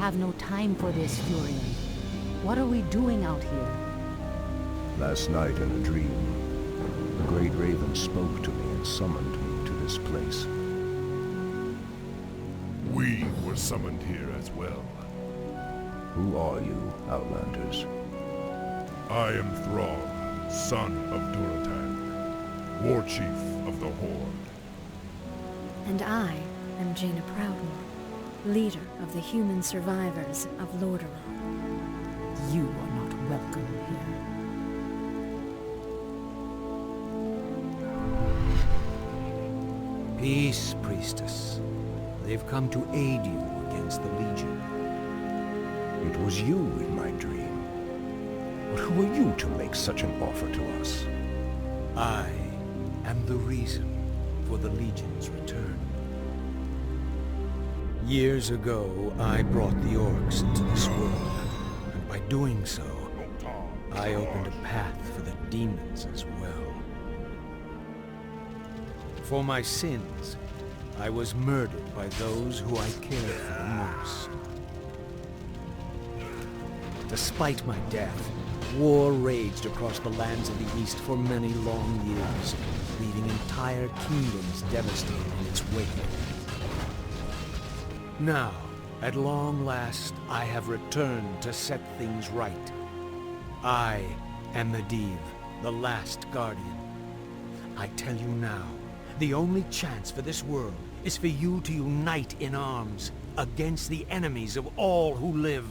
have no time for this, Furion. What are we doing out here? Last night in a dream, the Great Raven spoke to me and summoned me to this place. We were summoned here as well. Who are you, Outlanders? I am Thrall, son of Duratan, war chief of the Horde. And I am Jaina Proudmoore, leader of the human survivors of Lordaeron. You are not welcome here. Peace, priestess. They've come to aid you against the Legion. It was you in my dream. But who are you to make such an offer to us? I am the reason for the Legion's return. Years ago, I brought the orcs into this world, and by doing so, I opened a path for the demons as well. For my sins, I was murdered by those who I cared for most. Despite my death, war raged across the lands of the East for many long years, leaving entire kingdoms devastated in its wake. Now, at long last, I have returned to set things right. I am Medivh, the last Guardian. I tell you now, the only chance for this world is for you to unite in arms against the enemies of all who live.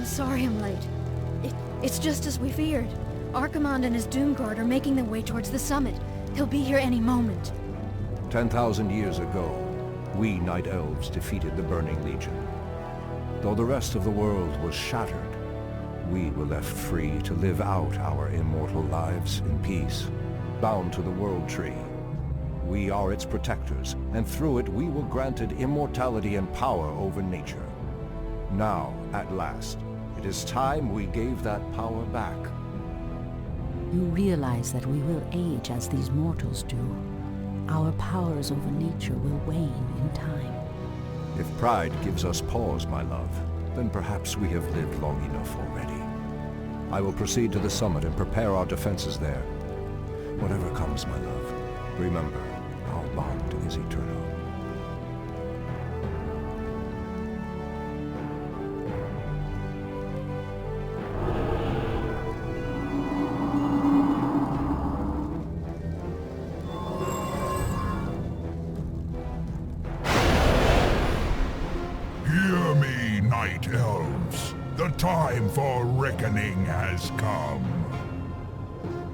Sorry I'm late. It's just as we feared. Archimonde and his Doomguard are making their way towards the summit. He'll be here any moment. 10,000 years ago, we Night Elves defeated the Burning Legion. Though the rest of the world was shattered, we were left free to live out our immortal lives in peace, bound to the World Tree. We are its protectors, and through it we were granted immortality and power over nature. Now, at last, it is time we gave that power back. You realize that we will age as these mortals do. Our powers over nature will wane in time. If pride gives us pause, my love, then perhaps we have lived long enough already. I will proceed to the summit and prepare our defenses there. Whatever comes, my love, remember, our bond is eternal. Hear me, Night Elves. The time for reckoning has come.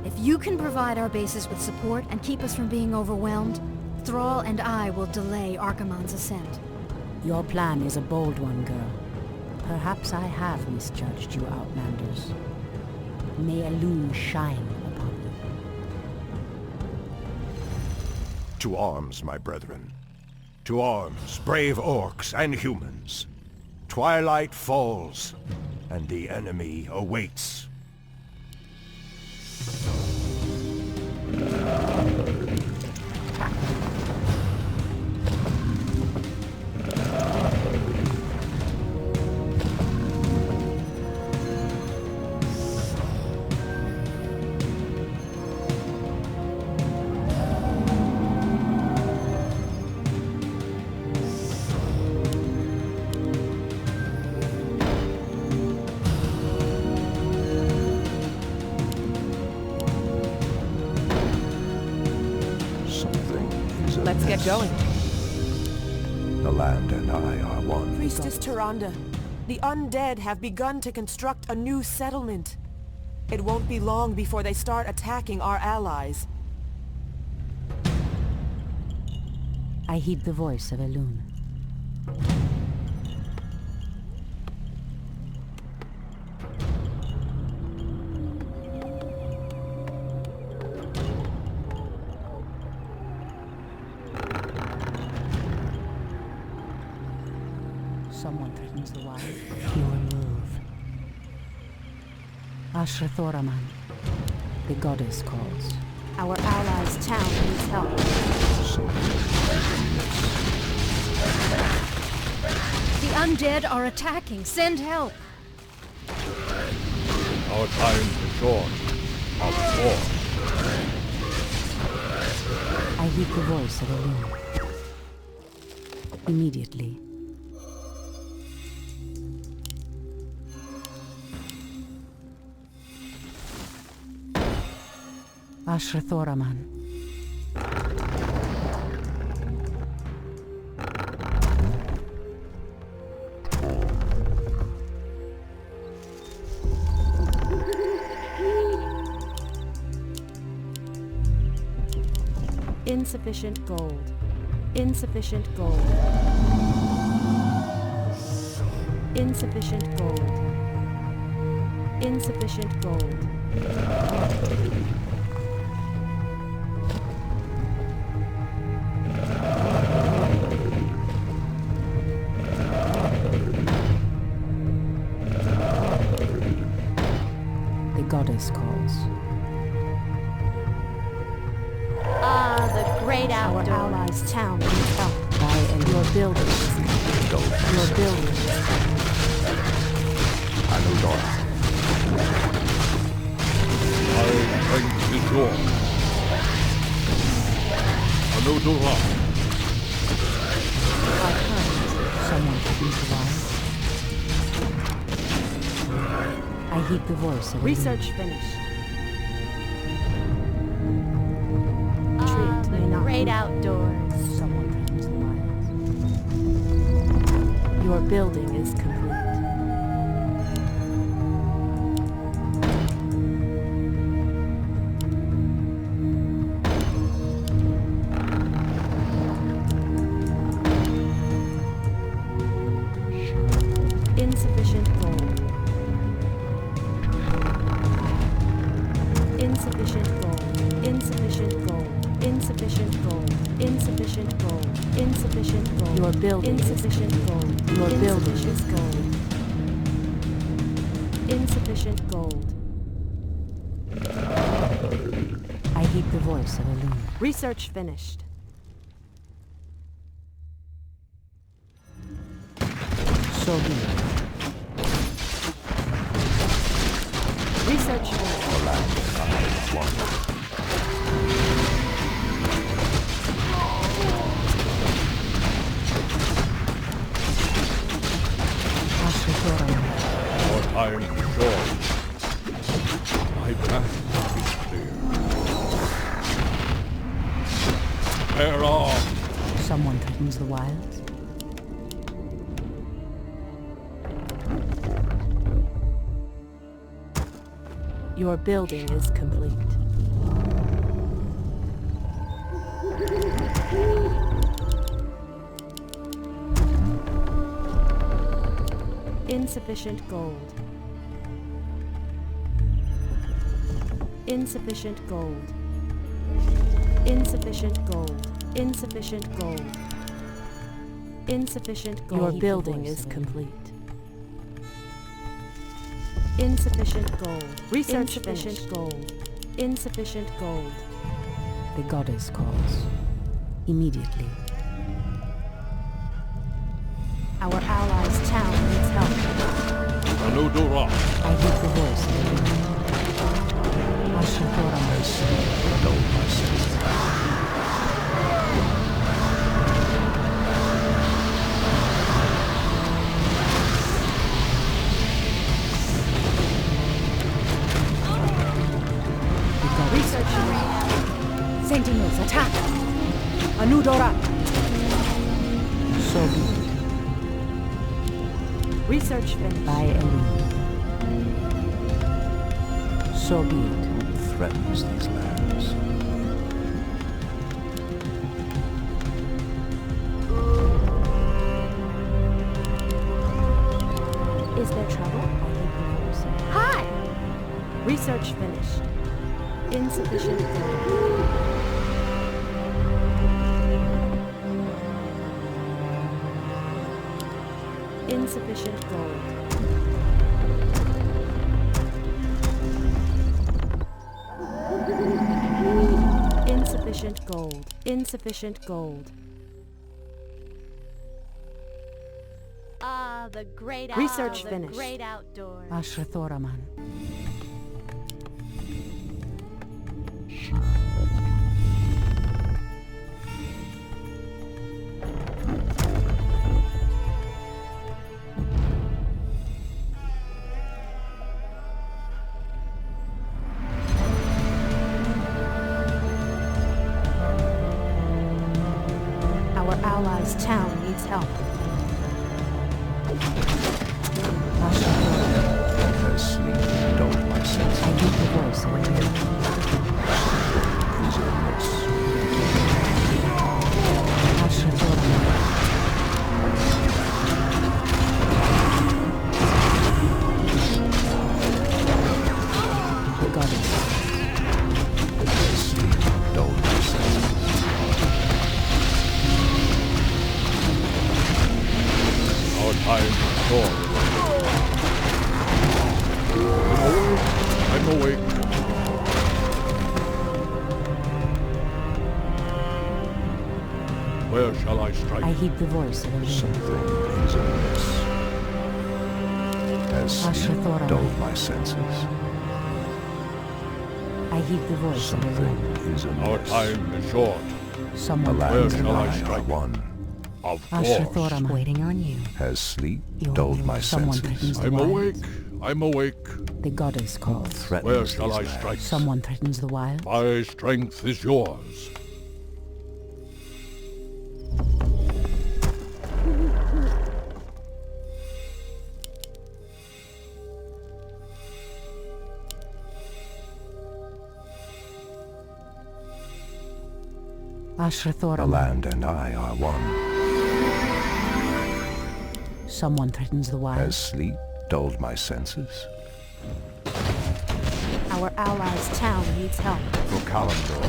If you can provide our bases with support and keep us from being overwhelmed, Thrall and I will delay Archimonde's ascent. Your plan is a bold one, girl. Perhaps I have misjudged you, Outlanders. May Elune shine upon you. To arms, my brethren. To arms, brave orcs and humans. Twilight falls, and the enemy awaits. Let's get going. The land and I are one. Priestess Tyrande, The undead have begun to construct a new settlement. It won't be long before they start attacking our allies. I heed the voice of Elune. Someone threatens the wild. Your move. Ashrathoraman. The goddess calls. Our allies' town needs help. The undead are attacking. Send help. Our time is short. Of war. I heed the voice of Elune. Immediately. Ashrathoraman. Insufficient gold. Insufficient gold. Insufficient gold. Insufficient gold. The goddess calls. Ah, the great outdoors. Our allies' town needs help. Your building is Your building is Anudora. Our strength is yours. Anudora. Someone threatens the wild. I heed the voice of Research finished. Ah, Treat the may not great be- outdoors. Someone threatens the wild. Your building is complete. Insufficient gold. Insufficient gold. Insufficient gold. Insufficient gold. Insufficient gold. Insufficient gold. Your building is Insufficient gold. Your building is Insufficient gold. I heed the voice of Elune. Research finished. So be it. Research finished. Ashrathoraman. Our time is short. My path is clear. Prepare arms. Someone threatens the wilds. Your building is complete. Insufficient gold. Insufficient gold. Insufficient gold. Insufficient gold. Insufficient gold. Your building is complete. Insufficient gold. Research insufficient gold. Insufficient gold. The goddess calls. Immediately. Our allies' town needs help. Anudora. I heed the voice of Elune. Ashrathoraman. Research. Sentinels, attack! Anudora! So be it. Research finished. By Elune. So be it. Threatens these lands. Is there trouble? Hi! Research finished. Insufficient gold. Insufficient gold. Insufficient gold. Insufficient gold. Ah, the great Research the finished. great outdoors. Ashrathoraman. Our allies' town needs help. As sleep dulled my senses. I heed the voice of Elune. Is amiss. Ashrathoraman. The goddess. As sleep dulled my senses. Our time is short. I'm awake. Where shall I strike? I heed the voice of Elune. Something is amiss. As sleep Ashrathoraman. dulled my senses. I heed the voice of Something Elune. is amiss. Our time is short. The Someone Where land shall and I I are strike? one. Of course. Ashrathoraman. Waiting on you. Has sleep You dulled my someone senses. threatens the I'm wild. awake. I'm awake. The goddess calls. Threatens Where shall these I lands. strike? Someone threatens the wild. My strength is yours. The Ashrathoraman. land and I are one. Someone threatens the wild. Has sleep dulled my senses? Our allies' town needs help. For Kalimdor.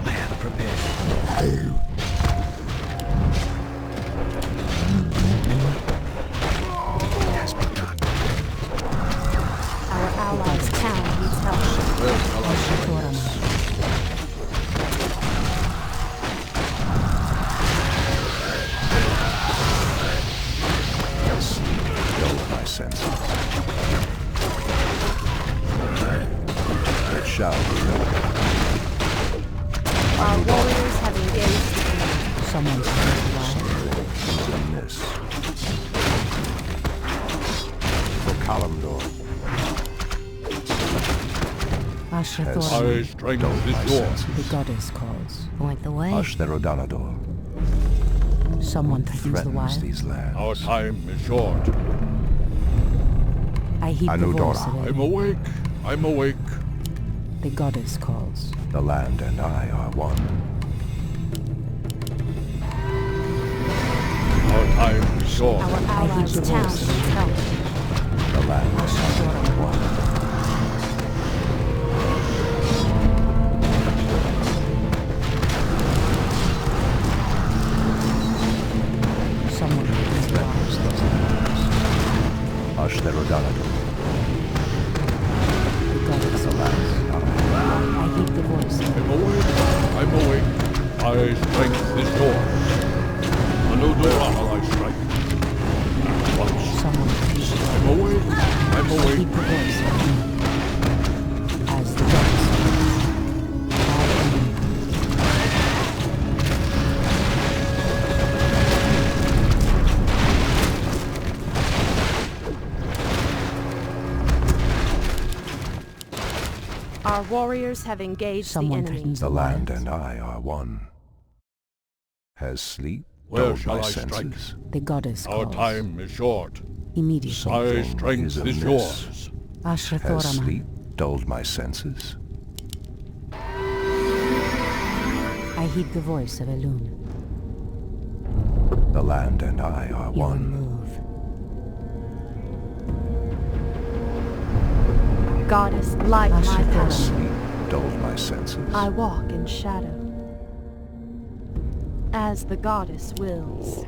I am prepared. It has begun. Our allies' town needs help. Where shall I strike? Ashrathoraman. Has sleep dulled my senses? It shall be done. Our warriors have engaged the enemy. Someone threatens the wild. Is amiss. For Kalimdor. My Ashrathoraman. strength Dulled my is yours. The goddess calls. Point the way. Ashtherodanador. Someone threatens the Threatens wild. these lands. Our time is short. I heed the Anudora. voice of I'm Elune. awake. I'm awake. The goddess calls. The land and I are one. Our time is short. Our allies' the town voice. needs help. The land and I are one. Someone threatens the wild. Threatens these lands. Ashtherodanador. The goddess The land calls. and I. I heed the voice of I'm awake. I'm awake. My strength is yours. Anudora shall I strike. Once. someone threatens the wild. I'm awake. I'm I awake. heed the voice of Elune. As the goddess calls. By Elune. Our warriors have engaged Someone the enemy. threatens The the land wild. and I are one. Has sleep Where dulled shall my I strike? senses. The goddess Our calls. time is short. Immediately. My Something strength is is amiss. yours. Has Ashrathoraman. sleep dulled my senses? I heed the voice of Elune. The land and I are Your one. move. Goddess, light my Ashrathoraman. path. Sleep dulled my senses. I walk in shadow. As the goddess wills.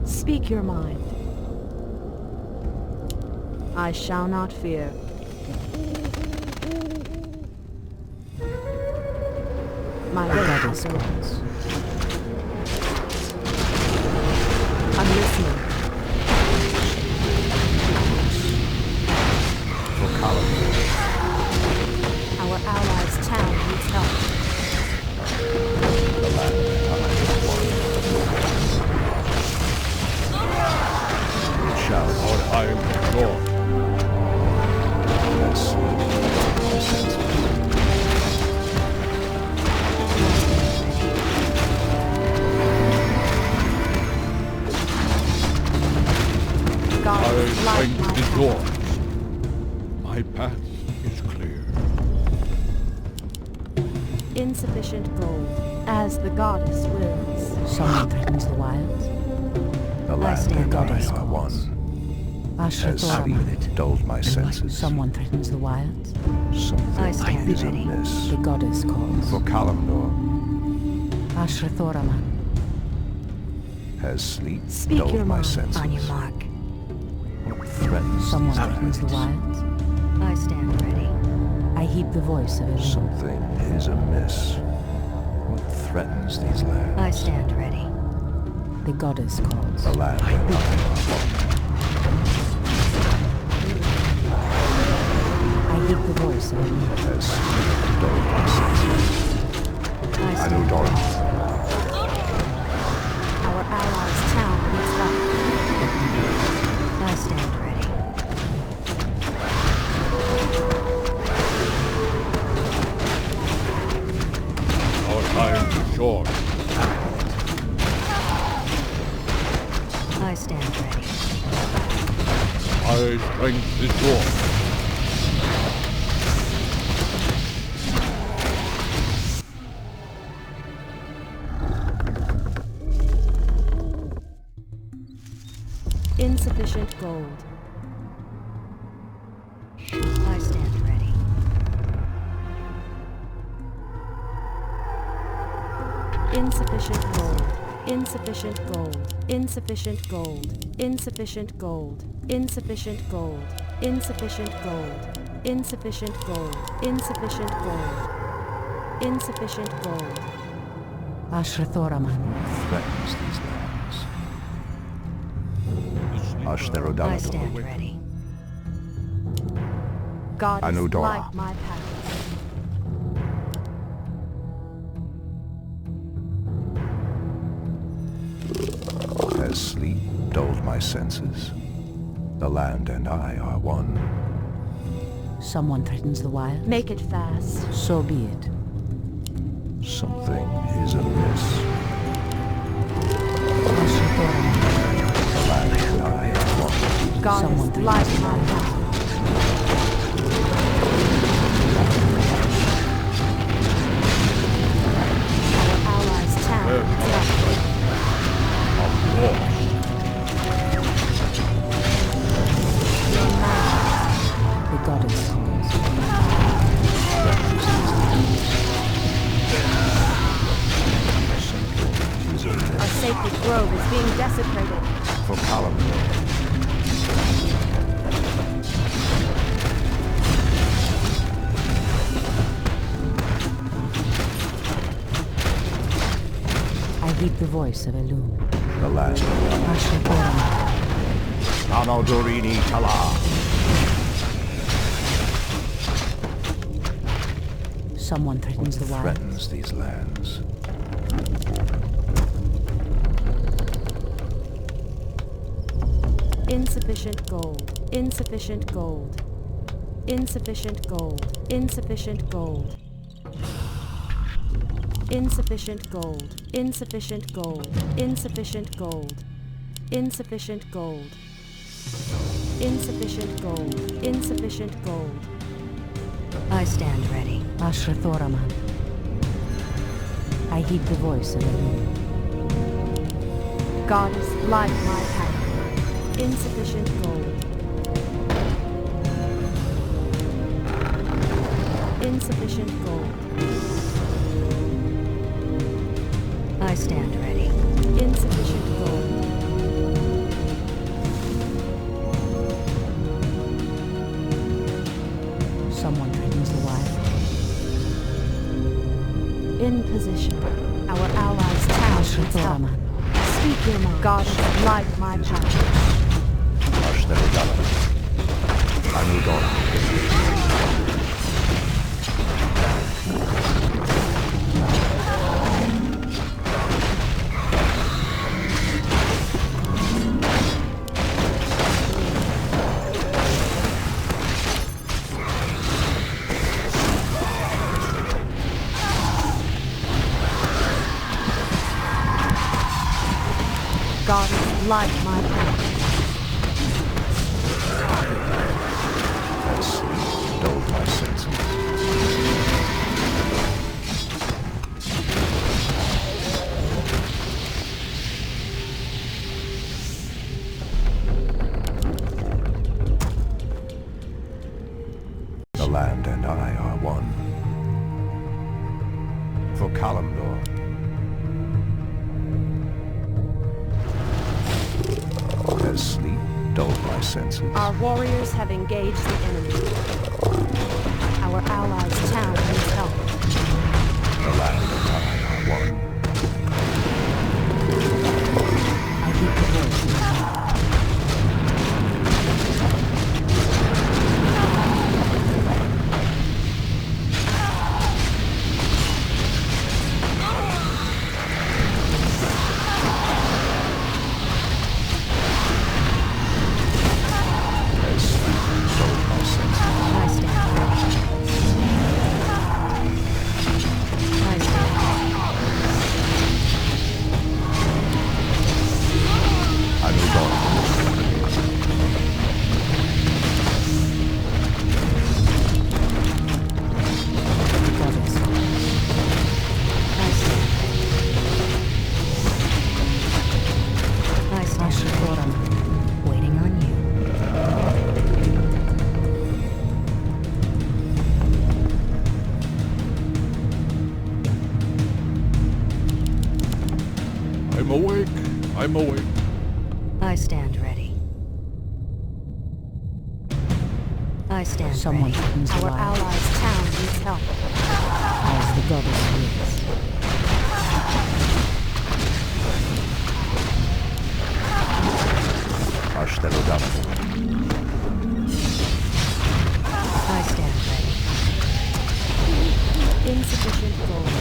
Speak your mind. I shall not fear. My The way goddess is open. calls. I'm listening. For Calamdor, Our allies' town needs help. the land and I are one. It shall Our time is short. has sleep dulled my senses. Goddess, Our light my strength is path. yours. My path is clear. Insufficient gold. As the goddess wills. Someone threatens the wilds. The land stand and I goddess are calls. one. Has sleep Ashrathoraman. dulled my senses? Someone threatens the wilds. Something stand is ready. amiss. The goddess calls. For Calamdor, Ashrathoraman. has sleep Speak dulled your my mind. senses? On your mark. What threatens Someone these threatens the lands? wilds. I stand ready. I heed the voice of Elune. Something is amiss. What threatens these lands? I stand ready. The goddess calls. The land and I are one. I heed the voice of Elune. Has sleep dulled my senses? I stand Anudora, Our allies' town needs help. I stand ready. Our time is short. I stand ready. My strength is yours. Insufficient gold. I stand ready. Insufficient gold. Insufficient gold. Insufficient gold. Insufficient gold. Insufficient gold. Insufficient gold. Insufficient gold. Insufficient gold. Insufficient gold. Ashrathoraman. threatens these lands. I Ashtherodalator, stand ready. Goddess, Anudora. light my path. has sleep dulled my senses? The land and I are one. Someone threatens the wilds. Make it fast. So be it. Something is amiss. Ashrathoraman. The land and I are one. Goddess, Someone light threatens the my wilds. path. Our allies' town Where needs shall I help. strike? Of course. Your magic. The goddess calls. Is amiss. Our sacred grove is being desecrated. For Calamdor, I heed the voice of Elune. the land and I. Ashrathoraman. Anodorini Tala. Someone threatens the wilds. Threatens these lands. Insufficient gold. Insufficient gold. Insufficient gold. Insufficient gold. Insufficient gold. Insufficient gold. Insufficient gold. Insufficient gold. Insufficient gold. Insufficient gold. I stand ready. Ashrathoraman. I heed the voice of Elune. Goddess, light my path. Insufficient gold. Insufficient gold. I stand ready. Insufficient gold. Someone threatens the wild. In position. Our allies' town needs help. Ashrathoraman. Speak your mind. Goddess, light my path. Ashtarodala. Anudora. Goddess, light my path. As sleep dulled my senses. The land and I are one. For Kalimdor. As sleep dulled my senses. Our warriors have engaged the enemy. Our allies' town needs help. The land and I are one. I heed the voice of Elune. As sleep dulled my senses. I stand ready. I stand ready. Anudora. The goddess. I stand ready. I stand ready. Ashrathoraman. Waiting on you. I'm awake. I'm awake. I stand ready. I stand Someone ready. threatens the Our wild. allies' town needs help. As the goddess wills. Ashtarodala. I stand ready. Insufficient gold.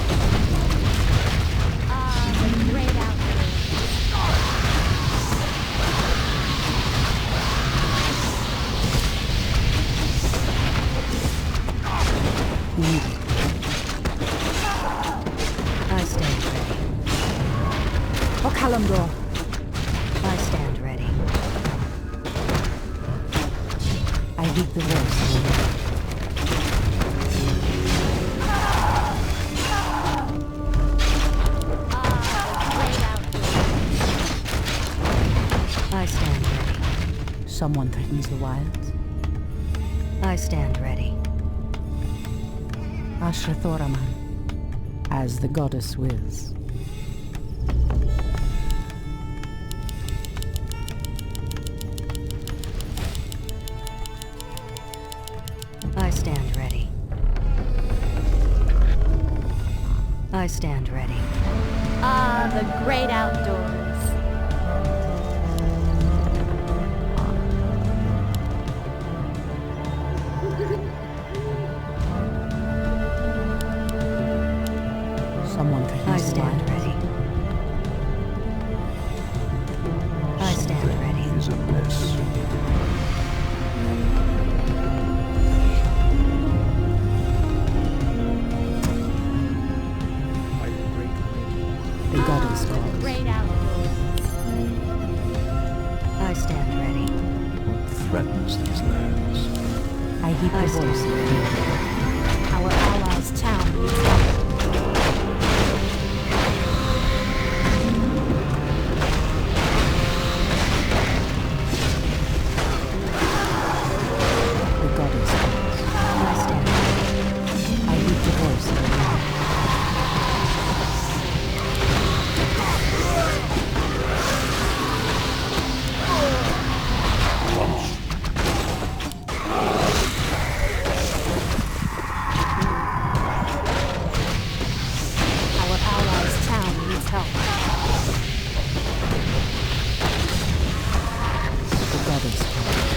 The great outfit. I stand ready. For Kalimdor. I stand ready. I heed the voice of Elune. I stand ready. Someone threatens the wilds. I stand ready. Ashrathoraman. As the goddess wills. I stand ready. I stand ready. The great outdoors. Someone I threatens the stand wild. ready. I stand ready. Is amiss. I threatens these lands. I heed the voice. Our allies' town needs help. The goddess calls. I stand. I heed the voice of the Lord. Our allies' town needs help. The goddess calls.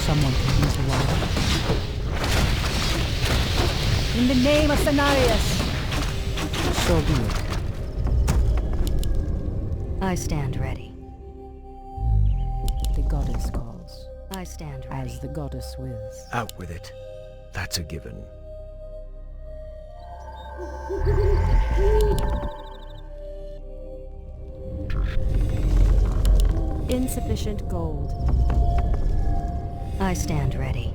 Someone can use the water. In the name of Cenarius! So be it. I stand ready. The goddess calls. I stand ready. As the goddess wills. Out with it. That's a given. Insufficient gold. I stand ready.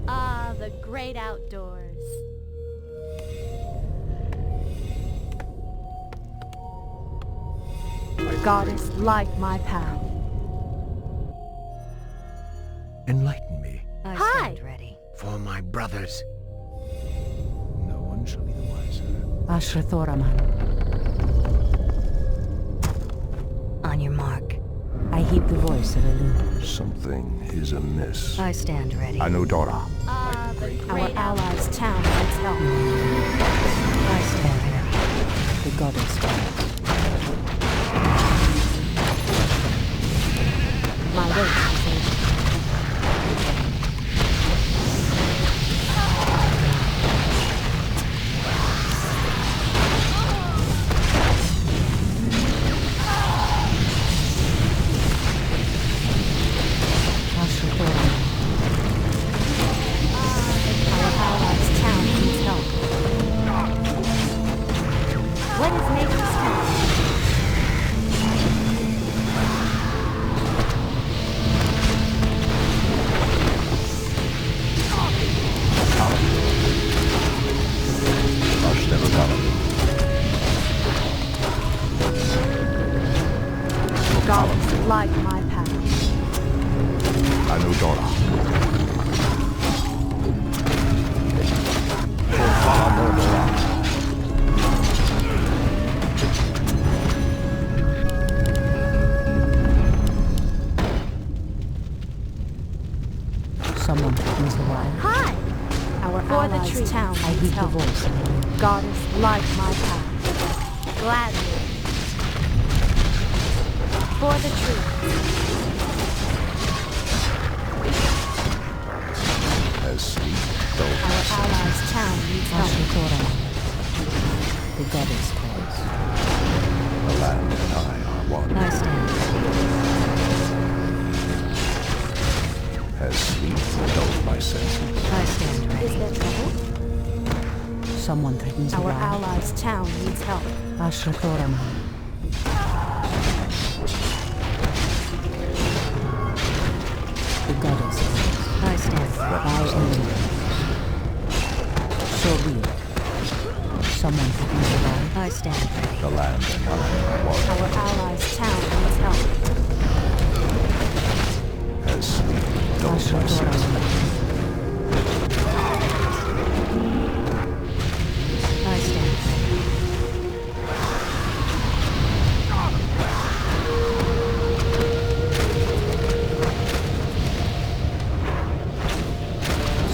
Ah, the great outdoors. Goddess, light my path. Enlighten me. I Hi! stand ready. For my brothers. No one shall be the wiser. Ashrathoraman. On your mark. I heed the voice of Elune. Something is amiss. I stand ready. Anudora. Ah, the Our great allies' town needs help. I stand ready. The goddess calls. My wait is over. Ashrathoraman. Our allies' town needs help. What is nature's help? Goddess, light my path. Anudora. Someone threatens the wild. Hi! Our For the allies' tree. town I needs heed the help. voice of Elune. Goddess, light my path. Gladly. For the truth. As sleep dull Our allies' town needs help. Ashrathoraman. The goddess calls. the land and I are one. I stand ready. As sleep dulled my senses. I stand ready. Is there trouble? Someone threatens the Our wild. allies' town needs help. Ashrathoraman. The goddess calls. I stand ready. By Elune. So be it. Someone threatens the wild. I stand ready. The land and I are one. Our allies' town needs help. As sleep dulled my senses. I stand ready.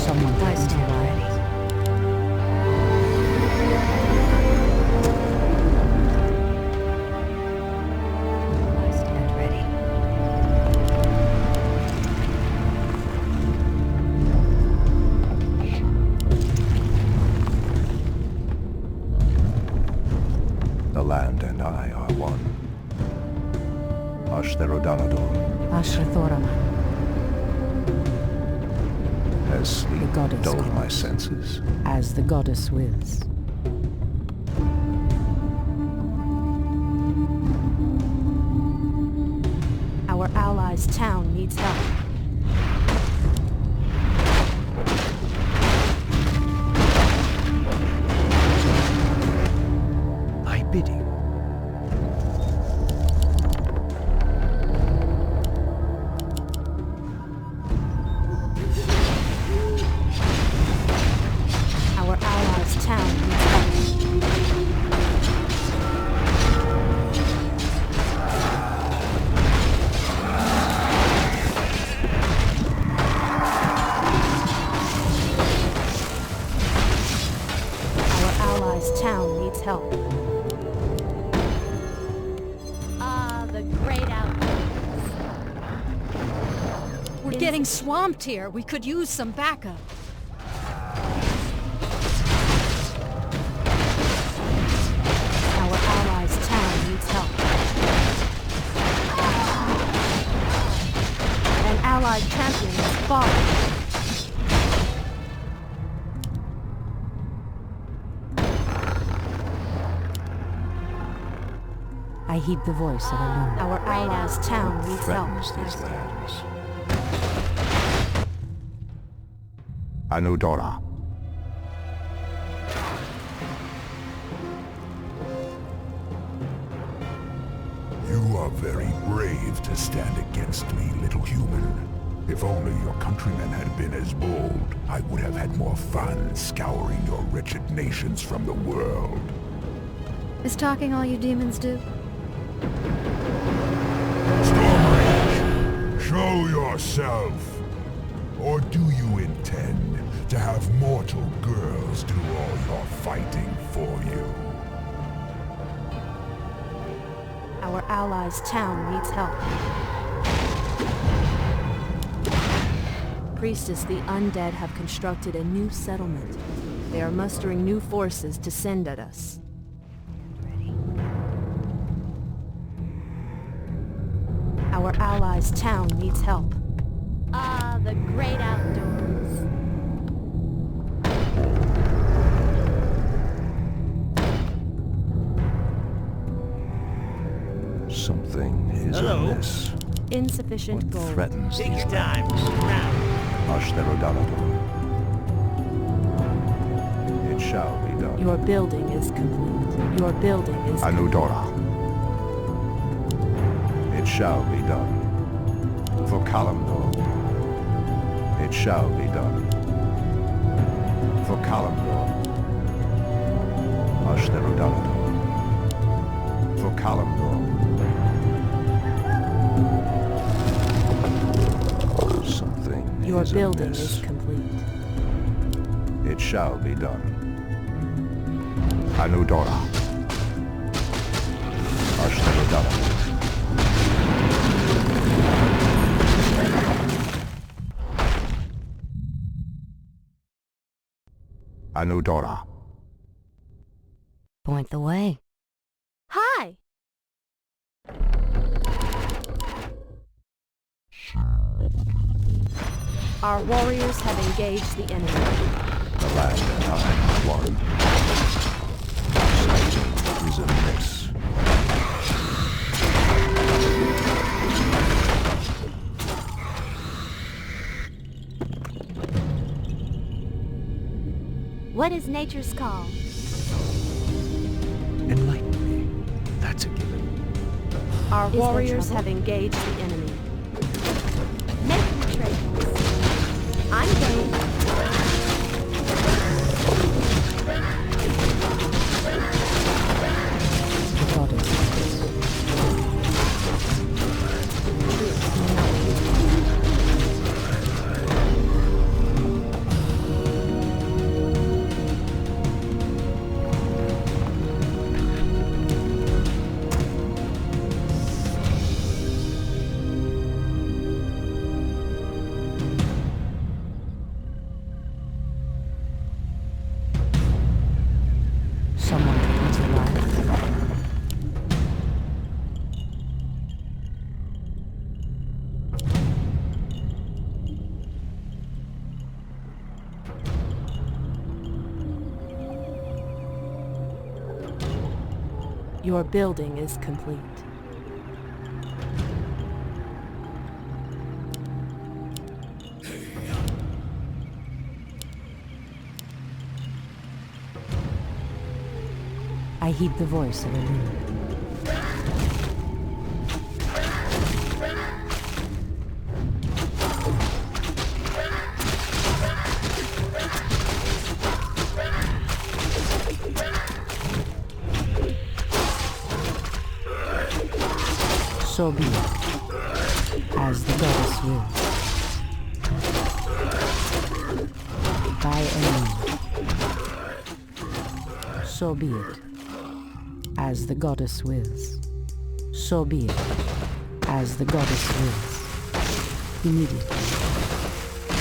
Someone I threatens the stand wild. ready. I stand ready. The land and I are one. Ashtherodanador. Ashrathoraman. As sleep The goddess dulled my calls. senses. As the goddess wills. allies' town needs help. I bid you. Our allies' town needs help. Our allies' town needs help. Ah, the great outdoors. We're getting swamped here. We could use some backup. Our allies' town needs help. An allied champion has fallen. I heed the voice of Elune. Our allies' town needs help. Threatens these lands. Anudora. You are very brave to stand against me, little human. If only your countrymen had been as bold, I would have had more fun scouring your wretched nations from the world. Is talking all you demons do? Stormrage, show yourself! Or do you intend to have mortal girls do all your fighting for you? Our allies' town needs help. Priestess, the undead have constructed a new settlement. They are mustering new forces to send at us. Our allies' town needs help. Ah, the great outdoors. Something is amiss. Insufficient What gold. threatens these lands? Ashtherodalator. It shall be done. Your building is complete. Your building is Anudora. It shall be done. For Kalimdor. It shall be done. For Kalimdor. Ashtherodalator. For Kalimdor. Something Your is building amiss. is complete. It shall be done. Anudora. Ashtherodalator. Anudora. Point the way. Hi! Our warriors have engaged the enemy. The land and I are one. Something is amiss. What is nature's call? Enlighten me. That's a given. Our there warriors trouble? have engaged the enemy. Make me trade. I'm game. The goddess. Someone comes alive. Your building is complete. I heed the voice of Elune. So be it, as the goddess wills. By Elune. So be it, as the goddess wills. So be it, as the goddess wills. Immediately.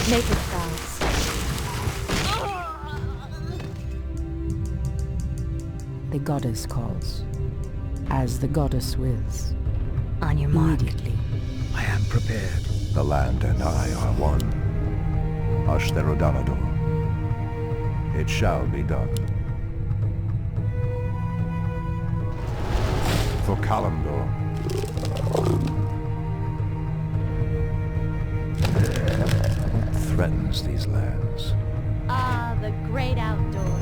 Naked vows. The goddess calls, as the goddess wills. On your mark. Immediately. I am prepared. The land and I are one. Ashtherodanador. It shall be done. For Kalimdor. What threatens these lands? Ah, the great outdoors.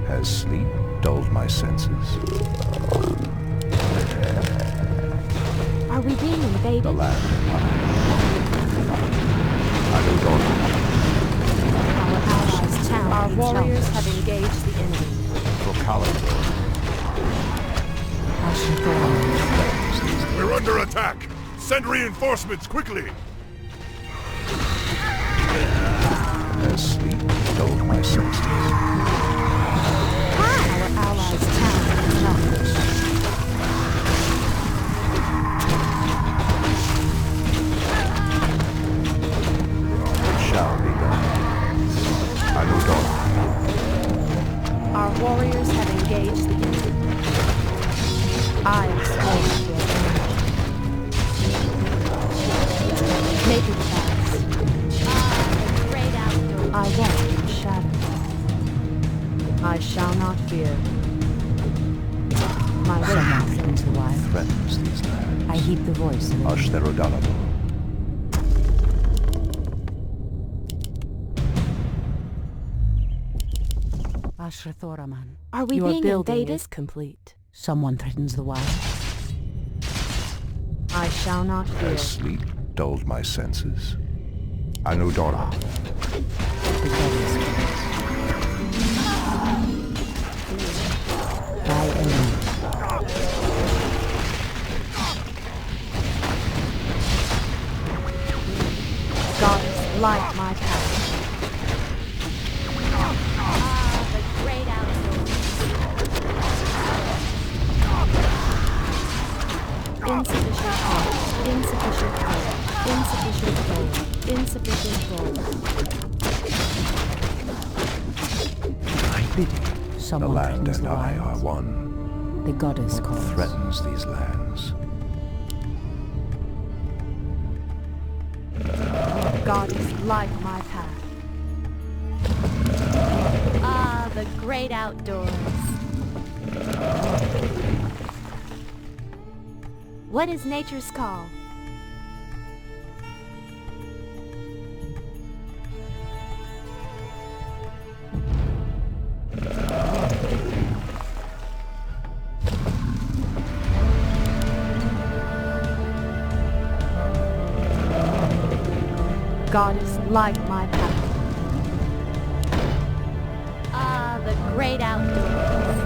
Has sleep dulled my senses? Are we being invaded? The land and I know Dora. Our allies' town. Our warriors have engaged the enemy. For Kalimdor. We're under attack! Send reinforcements quickly! Has sleep dulled my senses? Our allies' town is challenged. It shall be done. I know Dora. Our warriors have engaged the enemy. I am sworn to avenge. Naked vows. Ah, the great outdoors. I walk in shadow. I shall not fear. My someone threatens the wild. Threatens these lands. I heed the voice of Ashtherodanador. Ashrathoraman. Are we Your being building invaded? is complete. Someone threatens the wild. I shall not fear. Has sleep dulled my senses? I know Dora. The goddess calls. By Elune. Goddess, light my path. Ah, the great outdoors. Insufficient gold. Insufficient gold. Insufficient gold. Insufficient gold. I bid you. The Someone land threatens and the I are wilds. one. The goddess What calls. threatens these lands? Goddess, light my path. Ah, the great outdoors. What is nature's call? Goddess, light my path. Ah, the great outdoors.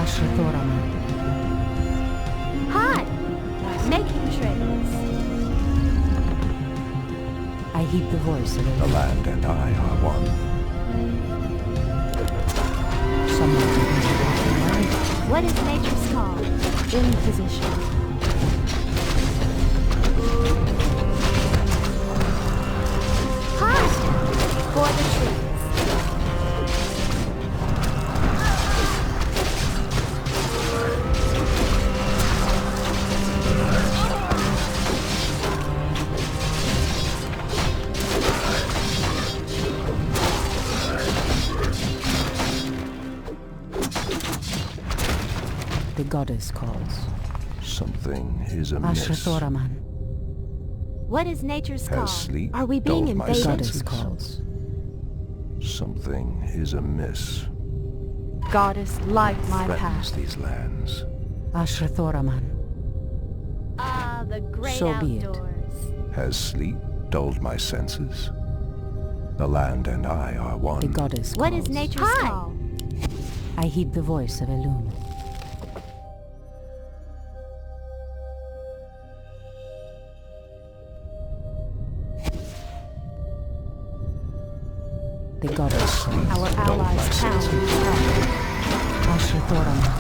Ashrathoraman. Hi! Making trails. I heed the voice of The Elune. land and I are one. Someone threatens the wild. What is nature's call? In position. Hi! For the trees. The goddess calls. Something is amiss. Ashrathoraman. What is nature's call? Has sleep Are we being dulled my The invaded? goddess senses? calls. Something is amiss. Goddess, light my Threatens path. these lands. Ashrathoraman. Ah, the great So be it. outdoors. Has sleep dulled my senses? The land and I are one. The goddess calls. What is nature's call? I heed the voice of Elune. The goddess calls. Our allies' town needs help. Ashrathoraman.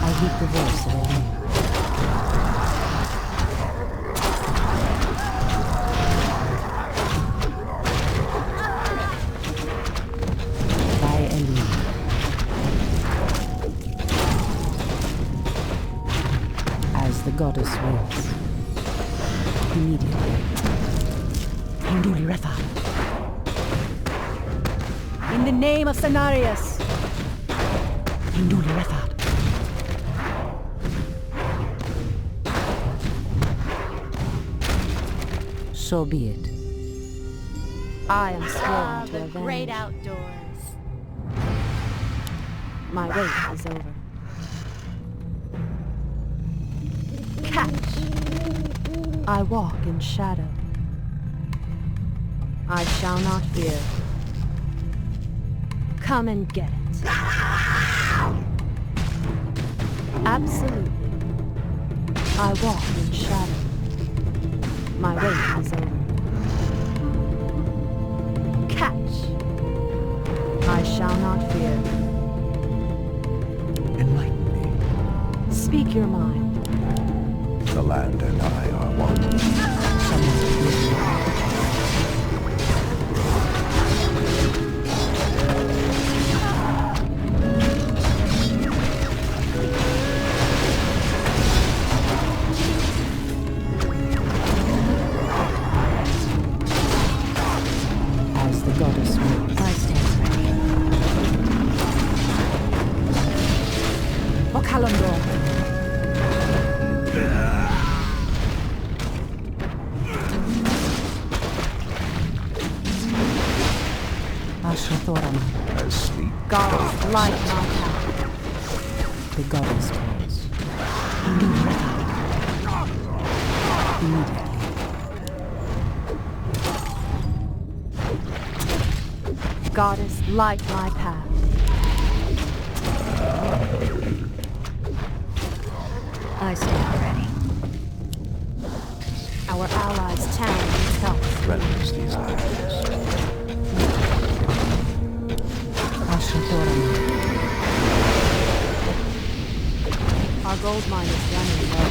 I heed the voice of Elune. By Elune. As the goddess wills. Immediately. Hinduli Retha. In the name of Cenarius. Hinduli Retha. So be it. I am sworn to the avenge. great outdoors. My wait is over. Catch! I walk in shadow. I shall not fear. Come and get it. Absolutely. I walk in shadow. My wait is over. Catch! I shall not fear. Enlighten me. Speak your mind. The land and I are one. As the goddess wills. I stand ready. Okalandor. Ashrathoraman. Has sleep Goddess, light my path. The goddess calls. Immediately. Goddess, light my path. I stand ready. Our allies' town needs help. threatens these lands. Ashrathoraman. Our gold mine is running low.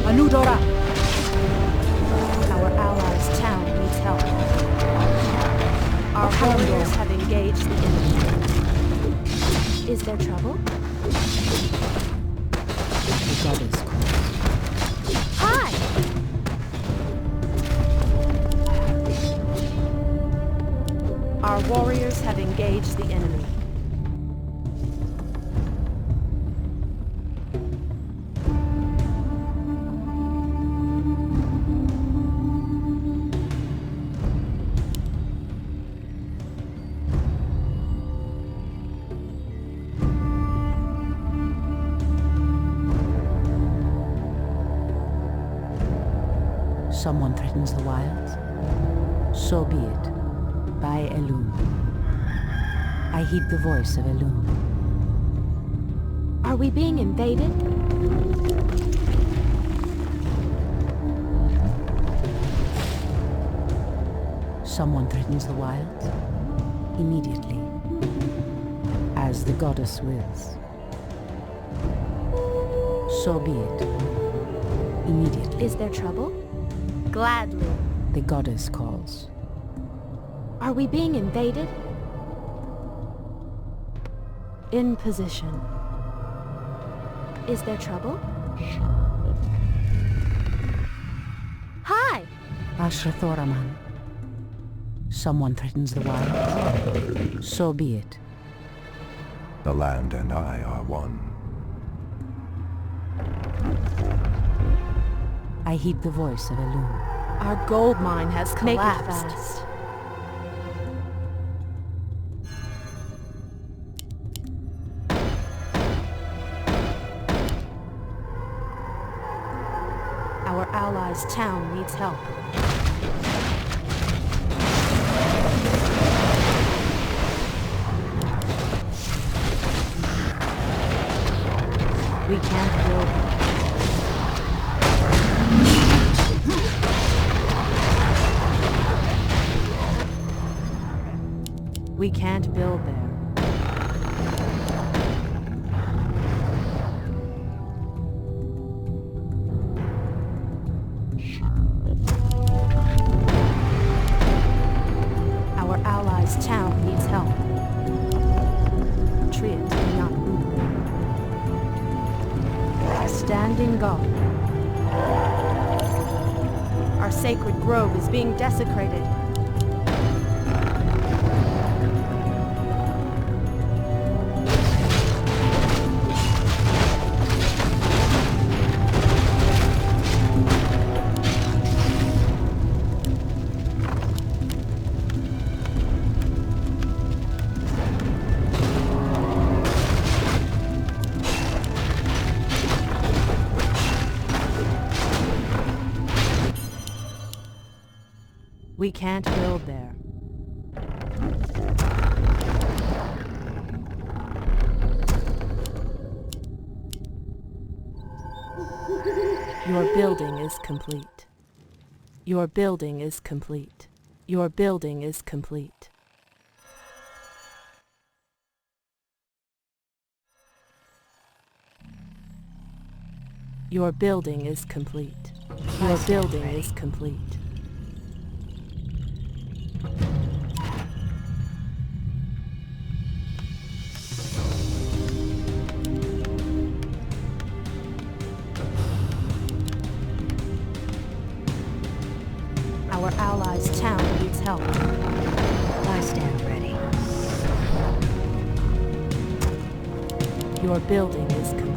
Anudora! Our allies' town needs help. Our warriors have engaged the enemy. Is there trouble? The goddess calls. Hi! Our warriors have engaged the enemy. Someone threatens the wilds. So be it. By Elune. I heed the voice of Elune. Are we being invaded? Someone threatens the wilds? Immediately. As the goddess wills. So be it. Immediately. Is there trouble? Gladly. The goddess calls. Are we being invaded? In position. Is there trouble? Hi! Ashrathoraman. Someone threatens the wilds? So be it. The land and I are one. I heed the voice of Elune. Our gold mine has Make it collapsed. fast. Our allies' town needs help. We can't build. We can't build there. Our allies' town needs help. Triot cannot move. Standing guard. Our sacred grove is being desecrated. We can't build there. Your building is complete. Your building is complete. Your building is complete. Your building is complete. Your building is complete. Our allies' town needs help. I stand ready. Your building is complete.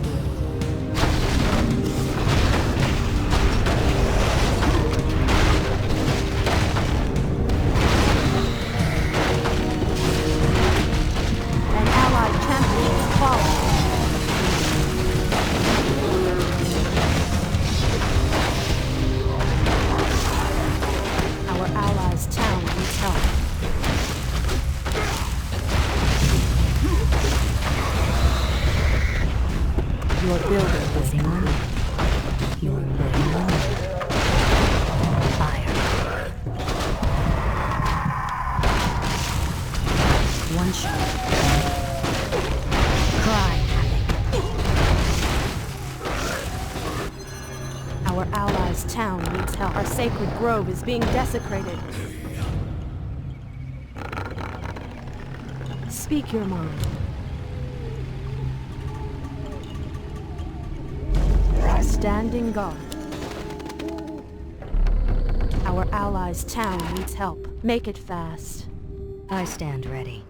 An allied champion is falling. Our allies' town needs help. Your building is complete. Your building. Fire. One shot. Cry. Our allies' town needs help. Our sacred grove is being desecrated. Speak your mind. Standing guard. Our allies' town needs help. Make it fast. I stand ready.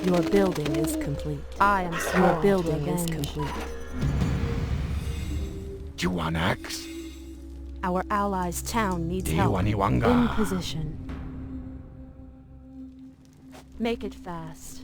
Your building is complete. I am sworn. Your building is complete. Do you want axe? Our allies' town needs Do you help. want Iwanga? In position. Make it fast.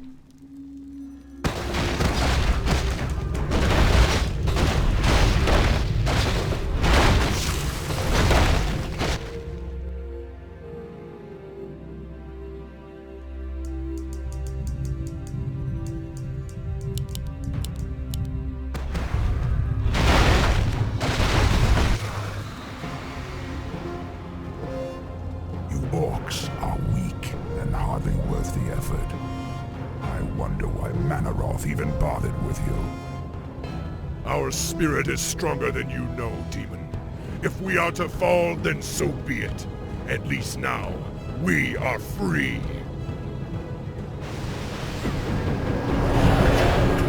orcs are weak and hardly worth the effort. I wonder why Manaroth even bothered with you. Our spirit is stronger than you know, demon. If we are to fall, then so be it. At least now, we are free.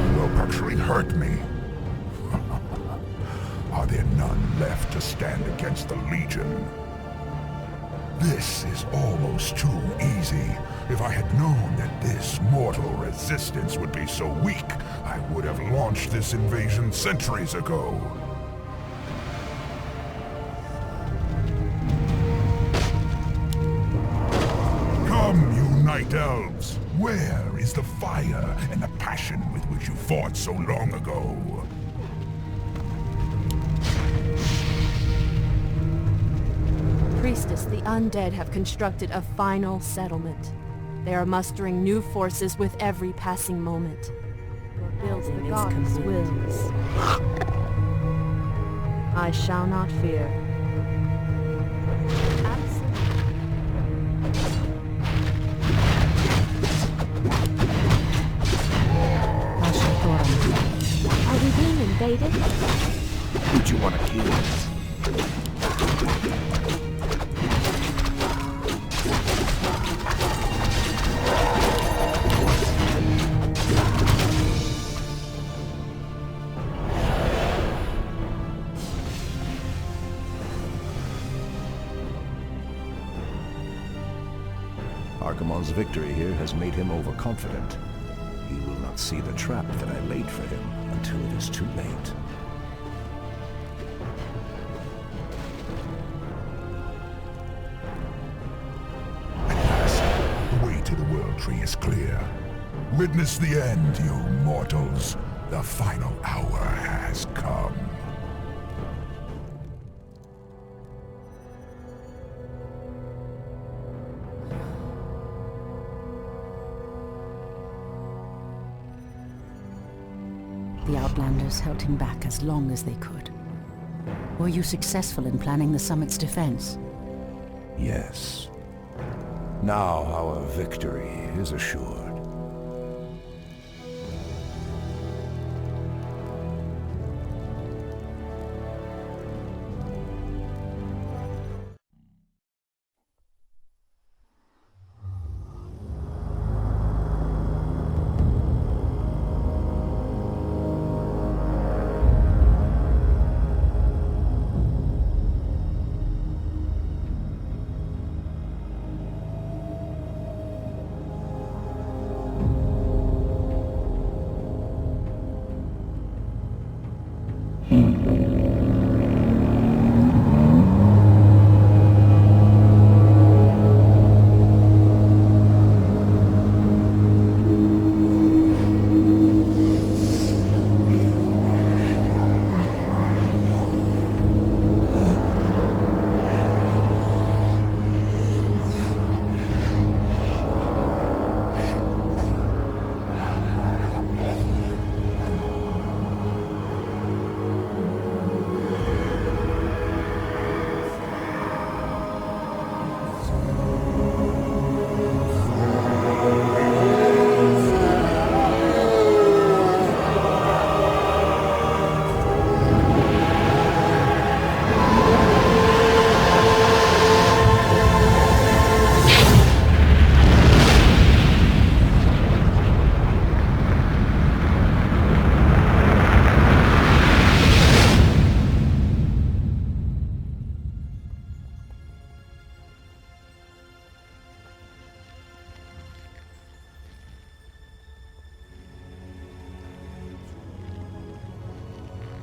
You will actually hurt me. Are there none left to stand against the Legion? This is almost too easy. If I had known that this mortal resistance would be so weak, I would have launched this invasion centuries ago. Come, you Night Elves! Where is the fire and the passion with which you fought so long ago? Priestess, the undead have constructed a final settlement. They are mustering new forces with every passing moment. Your building is complete. Wills. I shall not fear. Are we being invaded? Who'd you want to kill? Archimonde's victory here has made him overconfident. He will not see the trap that I laid for him until it is too late. At last, the way to the World Tree is clear. Witness the end, you mortals. The final hour has come. The Outlanders held him back as long as they could. Were you successful in planning the summit's defense? Yes. Now our victory is assured.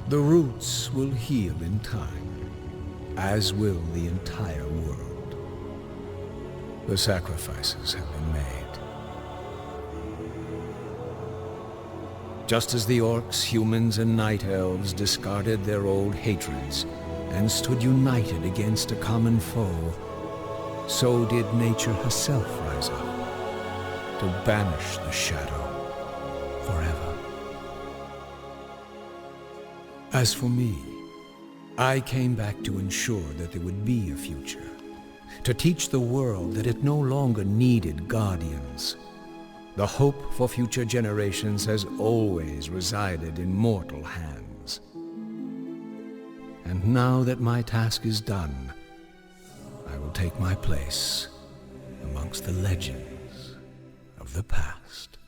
The roots will heal in time, as will the entire world. The sacrifices have been made. Just as the orcs, humans, and night elves discarded their old hatreds and stood united against a common foe, so did nature herself rise up to banish the shadow forever. As for me, I came back to ensure that there would be a future, to teach the world that it no longer needed guardians. The hope for future generations has always resided in mortal hands. And now that my task is done, I will take my place amongst the legends of the past.